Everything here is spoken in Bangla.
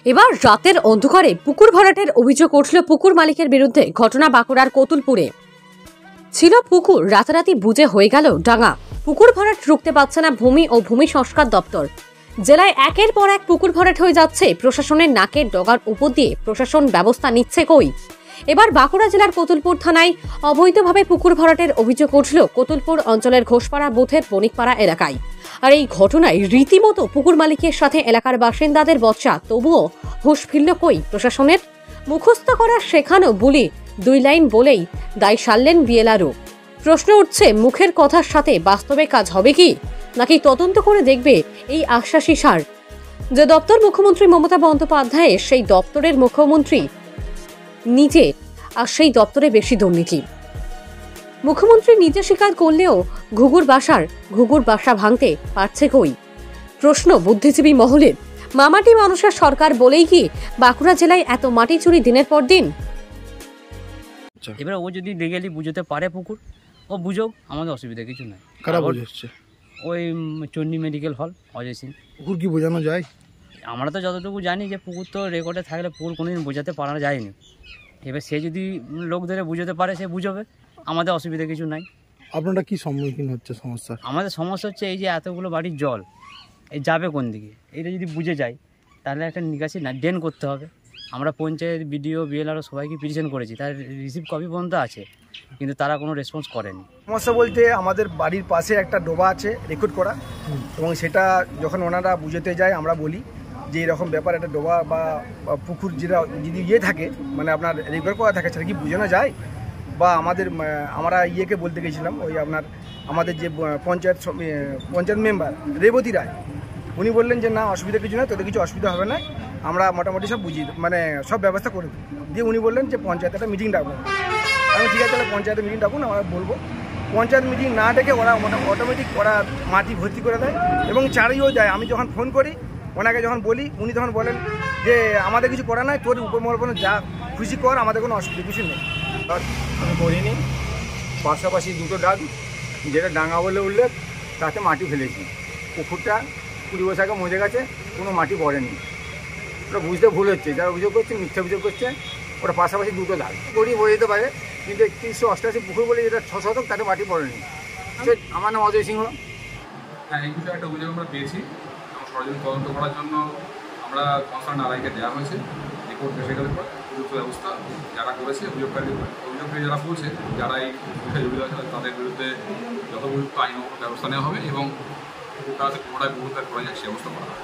এবার রাতের অন্ধকারে পুকুর ভরাটের অভিযোগ উঠল পুকুর মালিকের বিরুদ্ধে। ঘটনা বাঁকুড়ার কতুলপুরে। ছিল পুকুর, রাতারাতি বুজে হয়ে গেল ডাঙা। পুকুর ভরাট রুখতে পারছে না ভূমি ও ভূমি সংস্কার দপ্তর। জেলায় একের পর এক পুকুর ভরাট হয়ে যাচ্ছে। প্রশাসনের নাকের ডগার উপর দিয়ে প্রশাসন ব্যবস্থা নিচ্ছে কই? এবার বাঁকুড়া জেলার কতুলপুর থানায় অবৈধভাবে পুকুর ভরাটের অভিযোগ উঠল কতুলপুর অঞ্চলের ঘোষপাড়া বুথের বণিকপাড়া এলাকায়। আর এই ঘটনায় রীতিমতো পুকুর মালিকের সাথে এলাকার বাসিন্দাদের বচসা। তবুও হুঁশ ফিরল কই প্রশাসনের? মুখস্থ করা শেখানো বুলি 2 লাইন বলেই দায় সারলেন বিএলআরও। প্রশ্ন উঠছে, মুখের কথার সাথে বাস্তবে কাজ হবে কি, নাকি তদন্ত করে দেখবে এই আশ্বাসী সার? যে দপ্তর মুখ্যমন্ত্রী মমতা বন্দ্যোপাধ্যায়ের, সেই দপ্তরের মুখ্যমন্ত্রী নিজে, আর সেই দপ্তরে বেশি দুর্নীতি। মুখ্যমন্ত্রী নিজে স্বীকার করলেও ঘুঘুর বাসা ভাঙতে পারছে কই? প্রশ্ন বুদ্ধিজীবী মহলের। মামাটি মানুষের সরকার বলেই কি বাঁকুড়া জেলায় এত মাটি চুরি দিনের পর দিন? এবার ও যদি লিগালি বুঝতে পারে পুকুর, ও বুঝুক, আমাদের অসুবিধা কিছু নাই। কারা বুঝাচ্ছে? ওই চন্ডী মেডিকেল হল, অজয় সিং। পুকুর কি বোঝানো যায়? আমরা তো যতটুকু জানি যে পুকুর তো রেকর্ডে থাকলে পুকুর কোনোদিন বোঝাতে পারা যায়নি। এবার সে যদি লোক ধরে বুঝতে পারে, সে বুঝবে, আমাদের অসুবিধা কিছু নাই। আপনারা কি সম্মুখীন হচ্ছে সমস্যা? আমাদের সমস্যা হচ্ছে এই যে এতগুলো বাড়ির জল এই যাবে কোন দিকে, এটা যদি বুঝে যায় তাহলে একটা নিকাশি ড্রেন করতে হবে। আমরা পঞ্চায়েত, বিডিও, বিএলআরও সবাইকে পিটিশন করেছি, তার রিসিভ কপি পর্যন্ত আছে, কিন্তু তারা কোনো রেসপন্স করেনি। সমস্যা বলতে আমাদের বাড়ির পাশে একটা ডোবা আছে রেকর্ড করা, এবং সেটা যখন ওনারা বুঝতে যায় আমরা বলি যে এরকম ব্যাপার, একটা ডোবা বা পুকুর যেটা যদি থাকে, মানে আপনার রেকর্ড করা থাকে, সেটা কি বোঝানো যায়? বা আমরা ইয়েকে বলতে গেছিলাম, ওই আমাদের যে পঞ্চায়েত মেম্বার রেবতী রায়, উনি বললেন যে না, অসুবিধা কিছু না, তোদের কিছু অসুবিধা হবে না, আমরা মোটামুটি সব বুঝিয়ে সব ব্যবস্থা করে দিই। দিয়ে উনি বললেন যে পঞ্চায়েতে একটা মিটিং ডাকবো। আমি ঠিক আছে, তাহলে পঞ্চায়েতে মিটিং ডাকুন, আমরা বলবো। পঞ্চায়েত মিটিং না ডেকে ওরা অটোমেটিক ওরা মাটি ভর্তি করে দেয় এবং চারিও যায়। আমি যখন ফোন করি ওনাকে, যখন বলি, উনি তখন বলেন যে আমাদের কিছু করা নাই, তোর উপমহল যা খুশি কর, আমাদের কোনো অসুবিধা কিছু নেই। আমি করিনি। পাশাপাশি দুটো ডাক, যেটা ডাঙা বলে উল্লেখ, তাতে মাটি ফেলেছি। পুকুরটা 20 বছর আগে মজে গেছে, কোনো মাটি পড়েনি। ওটা বুঝতে ভুল হচ্ছে, যারা অভিযোগ করছে, মিথ্যা অভিযোগ করছে। ওটা পাশাপাশি দুটো দাগ করি বোঝা যেতে পারে, কিন্তু 3188 পুকুর বলে যেটা 6 শতক, তাতে মাটি পড়েনি। আমার নাম অজয় সিংহ। হ্যাঁ, এই বিষয়ে একটা অভিযোগ আমরা পেয়েছি এবং সরজমিন তদন্ত করার জন্য আমরা কনসার্ন আড়াইকে দেওয়া হয়েছে। রিপোর্ট এসে গেলে পর উপযুক্ত ব্যবস্থা যারা করেছে, অভিযোগকারী যারা বলছে, যারা এই বিষয়ে জড়িত আছে, তাদের বিরুদ্ধে যথোপযুক্ত আইন ব্যবস্থা নেওয়া হবে এবং পুকুরটা পুনরায় করা যায় সে ব্যবস্থা করা হবে।